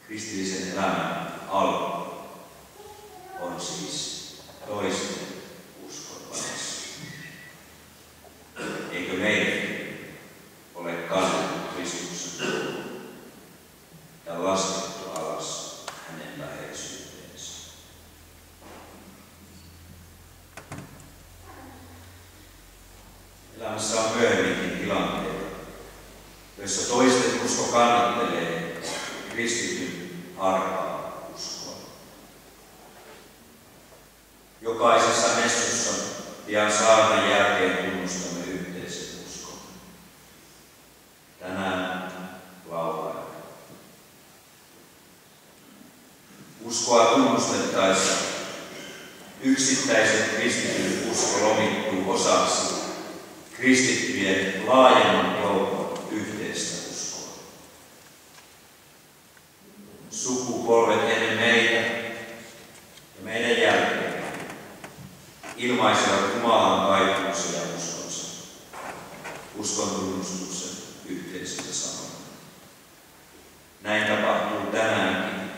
Kristillisen elämän alku on siis toisten uskon varassa. Eikö meidät ole kannettu Kristuksen ja laskettu alas hänen läheisyyteensä? Elämässä on myöhemminkin tilanteita, joissa toisten usko kannattelee kristityn arkaa uskoa. Jokaisessa messussa pian saarnan jälkeen tunnustamme yhteisen uskon. Tänään laulamme. Uskoa tunnustettaessa yksittäisen kristityn usko lomittuu osaksi kristittyjen laajemman joukon yhteistä uskoa. Sukupolvet ennen meitä ja meidän jälkeen ilmaisivat Jumalan taipuuksen ja uskonsa, uskon tunnustuksen yhteisellä sanoilla. Näin tapahtuu tänäänkin,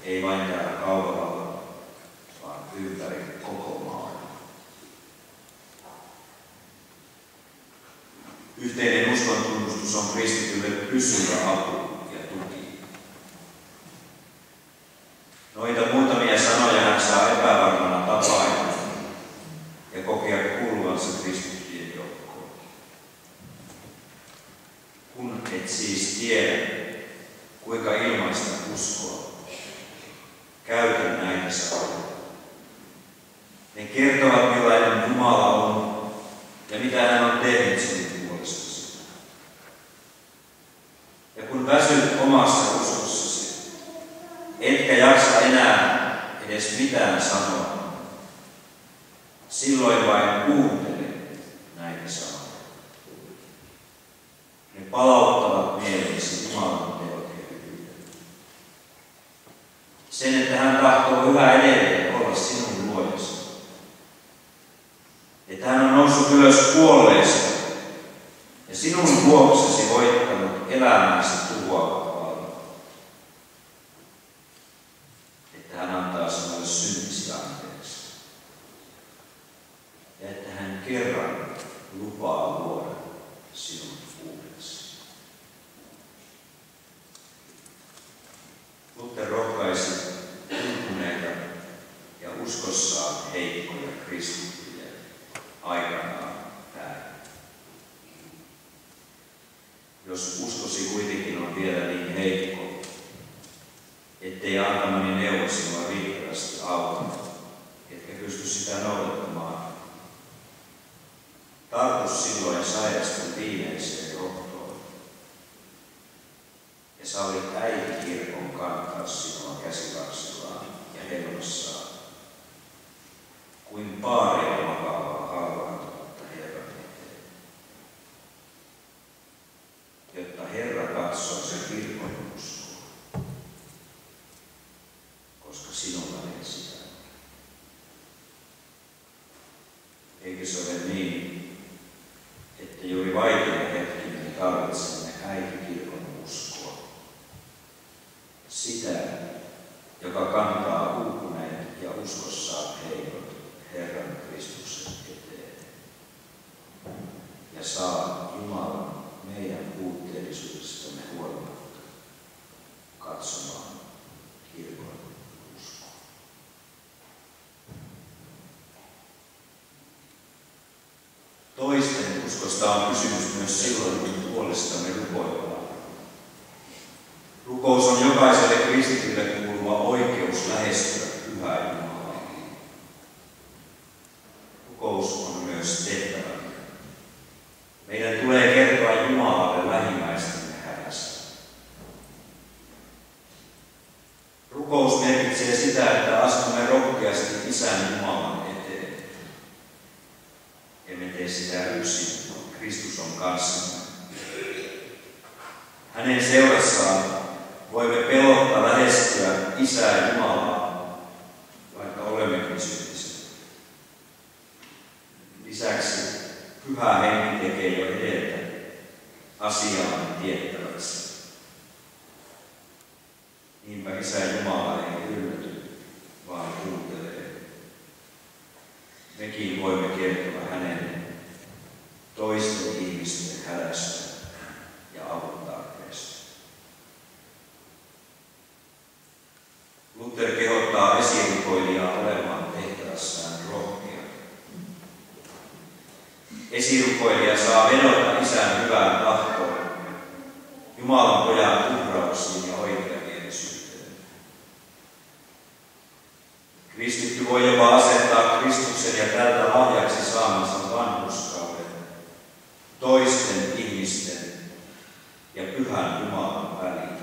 ei vain täällä Kauhavalla, vaan ympäri koko maailman. Yhteinen uskon tunnustus on kristitylle pysyvä apu ja tuki. Noita muutamia sanoja hän saa epävarmana tapailla ja kokea kuuluvansa kristittyjen joukkoon. Kun et siis tiedä, kuinka ilmaista uskoa, käytä näitä sanoja. Ne kertovat, millainen Jumala on ja mitä hän on tehnyt sinun puolestasi. Ja kun väsyt omassa uskossasi, etkä jaksa enää edes mitään sanoa, silloin vain kuuntele näitä sanoja. Ne palauttavat mieleesi Jumalan teot ja hyvyyden. Sen, että hän tahtoo yhä edelleen olla sinun luojasi. Että hän on noussut ylös kuolleesta ja sinun vuoksesi voittanut elämäsi tuhoavat vallan. Että hän antaa sinulle syntisi anteeksi. Ja että hän kerran lupaa luoda sinun uudeksi. Luther rohkaisi uupuneita ja uskossaan heikkoja kristittyjä aikanaan täällä. Jos uskosi kuitenkin on vielä niin heikko, ettei antamani neuvo sinua riittävästi auta, etkä pysty sitä noudattamaan, tartu silloin sairastan viimeiseen rohtoon ja salli äitikirkon kantaa sinua käsivarsillaan ja helmassaan, kuin paareilla makaavaa halvaantunutta Herran eteen. Jotta Herra katsoo sen kirkon uskoa, koska sinulla ei sitä. Eikö se ole niin, että juuri vaikeina hetkinä me tarvitsemme äitikirkon uskoa? Sitä, joka kantaa uupuneet ja uskossaan heikot Herran Kristuksen eteen ja saa Jumalan meidän puutteellisuudestamme huolimatta katsomaan kirkon uskoa. Toisten uskosta on kysymys myös silloin, kun puolestamme rukoillaan. Rukous on jokaiselle kristitylle kuuluva oikeus lähestyä pyhää Jumalaa. Rukous on myös tehtävä. Meidän tulee kertoa Jumalalle lähimmäistemme hädästä. Rukous merkitsee sitä, että astumme rohkeasti Isän Jumalan eteen. Emme tee sitä yksin, Kristus on kanssamme. Hänen seurassaan voimme pelotta lähestyä Isää Jumalaa, vaikka olemmekin syntisiä. Lisäksi Pyhä Henki tekee jo edeltä asiaamme tiettäväksi. Niinpä Isä Jumala ei ylläty, vaan kuuntelee. Mekin voimme kertoa hänelle toisten ihmisten hädästä ja avun tarpeesta. Luther kehottaa esirukoilijaa olemaan tehtävässään rohkea. Esirukoilija saa vedota Isän hyvään tahtoon, Jumalan pojan uhrauksiin ja oikeamielisyyteen. Kristitty voi jopa asettaa Kristuksen ja tältä lahjaksi saamansa vanhurskauden toisten ihmisten ja pyhän Jumalan väliin.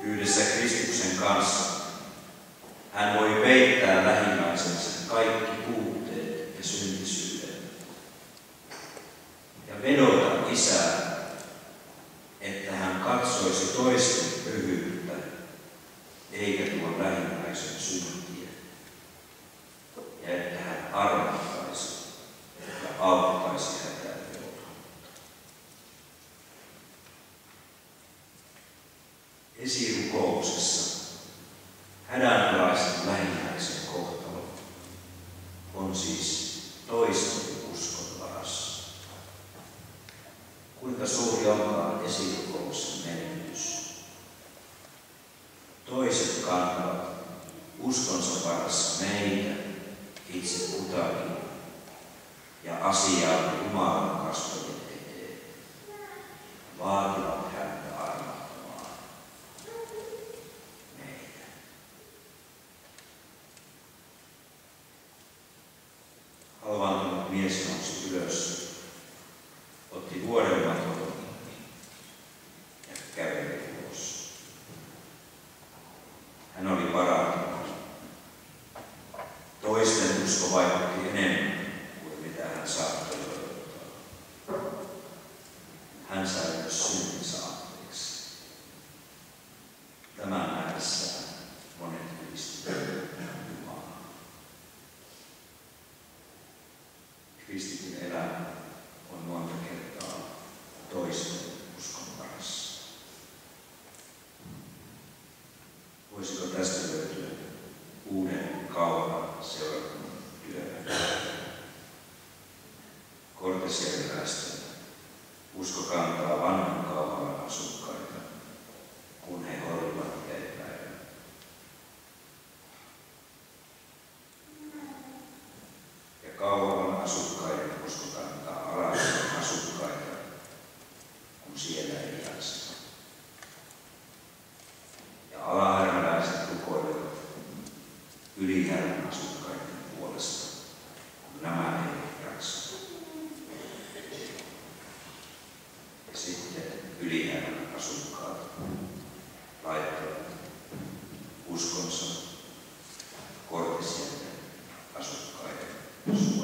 Yhdessä Kristuksen kanssa hän voi peittää lähimmäisensä kaikki puutteet ja syntisyyden ja vedota Isään, että hän katsoisi toisten pyhyyttä eikä tuon lähimmäisen syntiä ja että hän armahtaisi ja auttaisi hätään joutunutta. Esirukouksessa hädänalaisen lähimmäisen kohtalo on siis toisten uskon varassa. Kuinka suuri onkaan esirukouksen merkitys? Toiset kantavat uskonsa varassa meitä, itse kutakin, ja asiaa Jumalan kasvojen eteen. Vaativat häntä armahtamaan meitä. Halvaantunut mies nousi ylös, otti vuorenmaton ja käveli ulos. Hän oli parantunut. Toisten usko vaikutti enemmän kuin mitä hän saattoi odottaa. Hän sai myös syntinsä anteeksi. Tämän nähdessään monet ylistivät Jumalaa. Kristityn elämä on monta kertaa toisten uskon varassa. Voisiko tästä löytyä uuden kauan seurakunnan työhön? Kortesianilaisten usko kantaa vanhan kauan asukkaita, kun he horjuvat eteenpäin. Ja kauan asukkaiden usko kantaa alaisen asukkaita, kun siellä ei jaksa. Ja alahärmäläiset rukoilevat ylihärmän asukkaiden puolesta, kun nämä eivät jaksa. Ja sitten ylihärmän asukkaat laittavat uskonsa Kortesianin asukkaiden suuntaan.